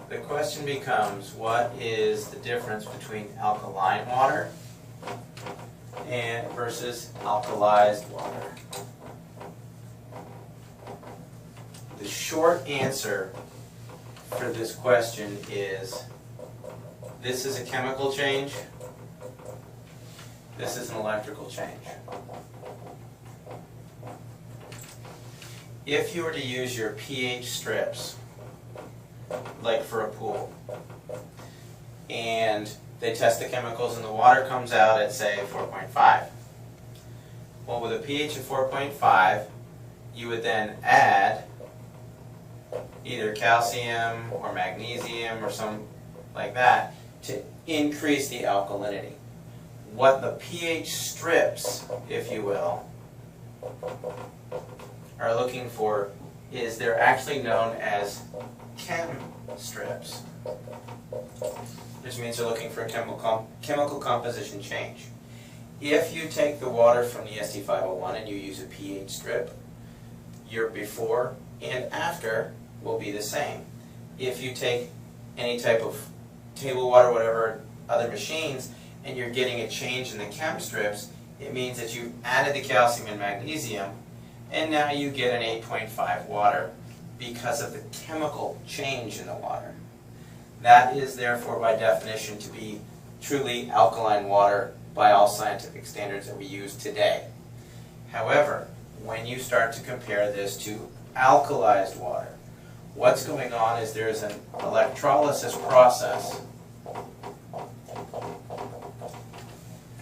the question becomes, what is the difference between alkaline water and versus alkalized water? The short answer for this question is this is a chemical change, this is an electrical change. If you were to use your pH strips, like for a pool, and they test the chemicals and the water comes out at, say, 4.5. Well, with a pH of 4.5, you would then add either calcium or magnesium or some like that to increase the alkalinity. What the pH strips, if you will, are looking for is they're actually known as chem strips, which means they're looking for a chemical composition change. If you take the water from the SD501 and you use a pH strip, your before and after will be the same. If you take any type of table water, whatever other machines, and you're getting a change in the chem strips, it means that you added the calcium and magnesium, and now you get an 8.5 water because of the chemical change in the water. That is therefore by definition to be truly alkaline water by all scientific standards that we use today. However, when you start to compare this to alkalized water, what's going on is there's an electrolysis process,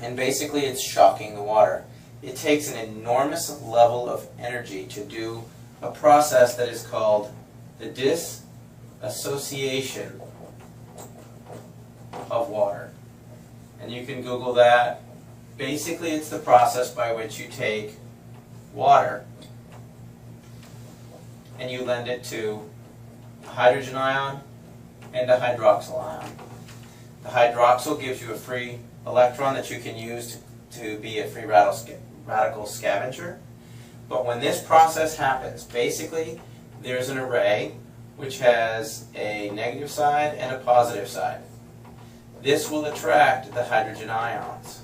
and basically it's shocking the water. It takes an enormous level of energy to do a process that is called the dissociation of water. And you can Google that. Basically, it's the process by which you take water and you lend it to a hydrogen ion and a hydroxyl ion. The hydroxyl gives you a free electron that you can use to be a free radical scavenger. But when this process happens, basically there's an array which has a negative side and a positive side. This will attract the hydrogen ions.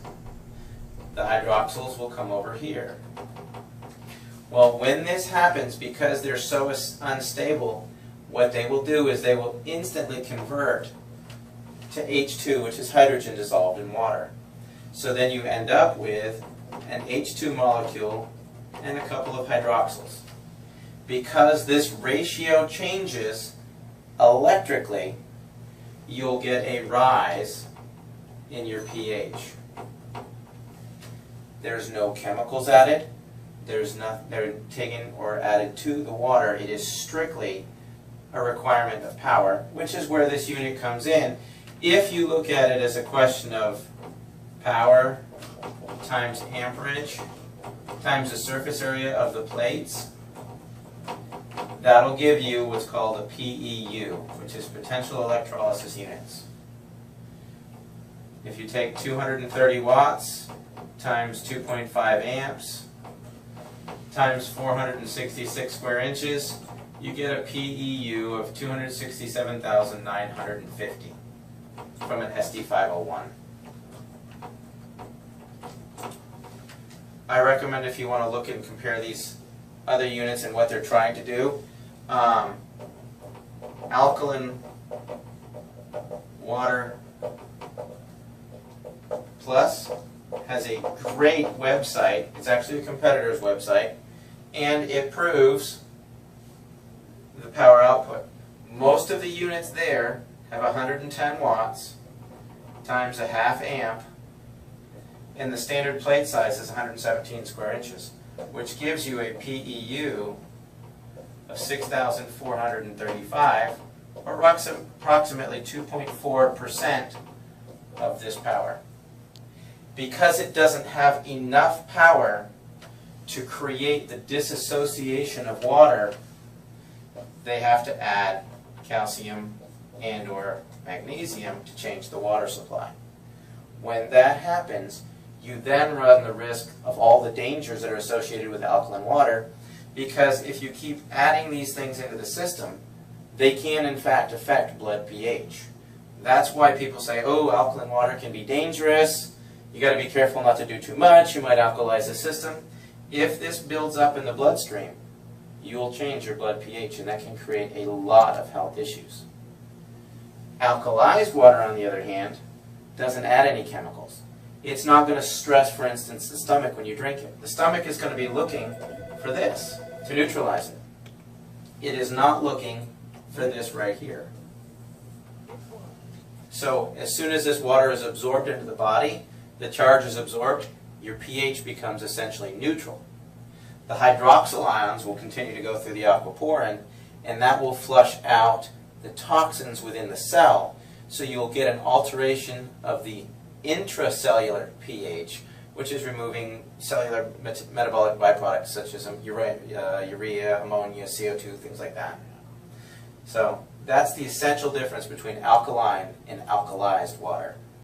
The hydroxyls will come over here. Well, when this happens, because they're so unstable, what they will do is they will instantly convert to H2, which is hydrogen dissolved in water. So then you end up with an H2 molecule and a couple of hydroxyls. Because this ratio changes electrically, you'll get a rise in your pH. There's no chemicals added. They're taken or added to the water. It is strictly a requirement of power, which is where this unit comes in. If you look at it as a question of power times amperage times the surface area of the plates, that'll give you what's called a PEU, which is potential electrolysis units. If you take 230 watts times 2.5 amps times 466 square inches, you get a PEU of 267,950 from an SD501. I recommend, if you want to look and compare these other units and what they're trying to do, Alkaline Water Plus has a great website. It's actually a competitor's website, and it proves the power output. Most of the units there have 110 watts times a half amp, and the standard plate size is 117 square inches, which gives you a PEU of 6,435, or approximately 2.4% of this power. Because it doesn't have enough power to create the dissociation of water, they have to add calcium and or magnesium to change the water supply. When that happens, you then run the risk of all the dangers that are associated with alkaline water, because if you keep adding these things into the system, they can in fact affect blood pH. That's why people say, oh, alkaline water can be dangerous. You got to be careful not to do too much. You might alkalize the system. If this builds up in the bloodstream, you will change your blood pH, and that can create a lot of health issues. Alkalized water, on the other hand, doesn't add any chemicals. It's not going to stress, for instance, the stomach when you drink it. The stomach is going to be looking for this to neutralize it. It is not looking for this right here. So as soon as this water is absorbed into the body, the charge is absorbed, your pH becomes essentially neutral. The hydroxyl ions will continue to go through the aquaporin, and that will flush out the toxins within the cell, so you'll get an alteration of the intracellular pH, which is removing cellular metabolic byproducts such as urea, ammonia, CO2, things like that. So that's the essential difference between alkaline and alkalized water.